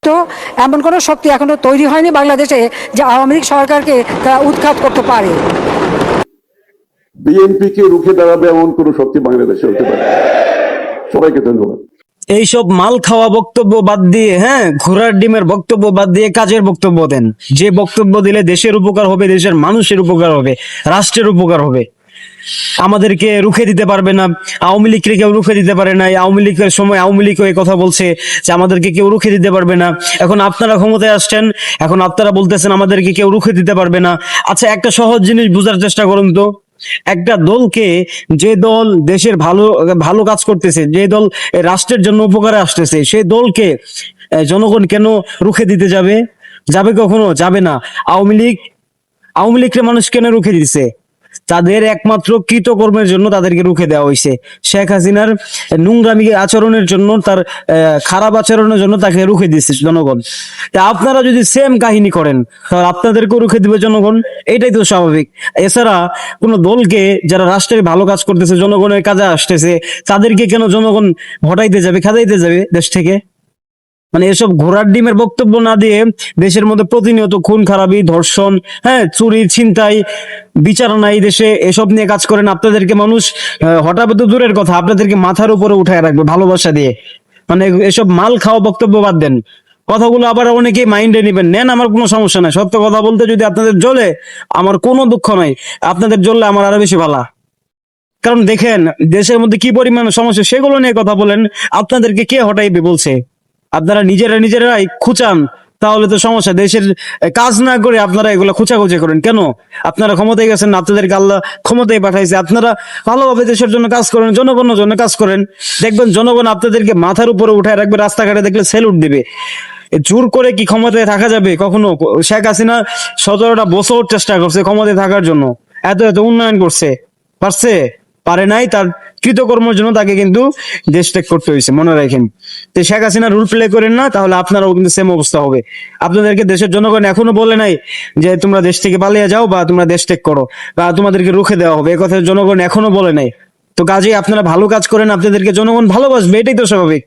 তো এমন কোনো শক্তি এখনো তৈরি হয়নি বাংলাদেশে যে আওয়ামী লীগ সরকারকে তারা উৎখাত করতে পারে। বিএনপিকে রুখে দাঁড়াবে এমন কোন শক্তি বাংলাদেশে হতে পারে। সবাইকে ধন্যবাদ। এইসব মাল খাওয়া বক্তব্য বাদ দিয়ে, ঘোড়ার ডিমের বক্তব্য বাদ দিয়ে কাজের বক্তব্য দেন। যে বক্তব্য দিলে দেশের উপকার হবে, দেশের মানুষের উপকার হবে, রাষ্ট্রের উপকার হবে। আমাদেরকে রুখে দিতে পারবে না, আওয়ামী লীগকে কেউ রুখে দিতে পারে না। আওয়ামী লীগের সময় আওয়ামী লীগ এই কথা বলছে যে আমাদেরকে কেউ রুখে দিতে পারবে না। এখন আপনারা ক্ষমতায় আসছেন, এখন আপনারা বলতেছেন আমাদেরকে কেউ রুখে দিতে পারবে না। আচ্ছা, একটা সহজ জিনিস বোঝার চেষ্টা করুন তো, একটা দলকে, যে দল দেশের ভালো ভালো কাজ করতেছে, যে দল রাষ্ট্রের জন্য উপকারে আসতেছে, সেই দলকে জনগণ কেন রুখে দিতে যাবে? যাবে কখনো? যাবে না। আওয়ামী লীগের মানুষ কেন রুখে দিচ্ছে? তাদের একমাত্র কৃতকর্মের জন্য তাদেরকে রুখে দেওয়া হয়েছে। শেখ হাসিনার নোংরামি আচরণের জন্য, তার খারাপ আচরণের জন্য তাকে রুখে দিচ্ছে জনগণ। তা আপনারা যদি সেম কাহিনী করেন তাহলে আপনাদেরকেও রুখে দিবে জনগণ, এটাই তো স্বাভাবিক। এছাড়া কোন দলকে, যারা রাষ্ট্রের ভালো কাজ করতেছে, জনগণের কাজে আসতেছে, তাদেরকে কেন জনগণ হটাইতে যাবে, খেদাইতে যাবে দেশ থেকে? মানে এসব ঘোড়ার ডিমের বক্তব্য না দিয়ে দেশের মধ্যে প্রতিনিয়ত খুন খারাপি, ধর্ষণ, চুরি, ছিনতাই, বিচার নাই দেশে, এসব নিয়ে কাজ করেন। আপনাদেরকে মানুষ হঠাৎ তো দূরের কথা, আপনাদেরকে মাথার উপরে উঠায় রাখবে ভালোবাসা দিয়ে। মানে এসব মাল খাওয়া বক্তব্য বাদ দেন। কথাগুলো আবার অনেকে মাইন্ডে নিবেন, নেন, আমার কোনো সমস্যা নাই। সত্য কথা বলতে যদি আপনাদের জ্বলে, আমার কোনো দুঃখ নাই। আপনাদের জ্বললে আমার আরো বেশি ভালো। কারণ দেখেন দেশের মধ্যে কি পরিমাণ সমস্যা, সেগুলো নিয়ে কথা বলেন। আপনাদেরকে কে হটাইবে বলছে? আপনারা নিজেরাই খুঁচান, তাহলে তো সমস্যা। দেশের কাজ না করে আপনারা এগুলো খুঁচাখুচি করেন কেন? আপনারা ক্ষমতায় গেছেন, আপনাদেরকে আল্লাহ ক্ষমতায় পাঠাইছে। আপনারা ভালোভাবে দেশের জন্য কাজ করেন, জনগণের জন্য কাজ করেন। দেখবেন জনগণ আপনাদেরকে মাথার উপরে উঠায় রাখবে, রাস্তাঘাটে দেখলে স্যালুট দিবে। জোর করে কি ক্ষমতায় থাকা যাবে কখনো? শেখ হাসিনা 17টা বছর চেষ্টা করছে ক্ষমতায় থাকার জন্য, এত এত উন্নয়ন করছে, পারছে? পারে নাই। তার কৃতকর্মের জন্য তাকে কিন্তু দেশ ত্যাগ করতে হয়েছে, মনে রাখেন। তো শেখ হাসিনা রুল প্লে করেন না, তাহলে আপনারাও কিন্তু সেম অবস্থা হবে। আপনাদেরকে দেশের জনগণ এখনো বলে নাই যে তোমরা দেশ থেকে পালিয়ে যাও বা তোমরা দেশ ত্যাগ করো বা তোমাদেরকে রুখে দেওয়া হবে, এই কথা জনগণ এখনো বলে নাই। তো কাজেই আপনারা ভালো কাজ করেন, আপনাদেরকে জনগণ ভালোবাসবে, এটাই তো স্বাভাবিক।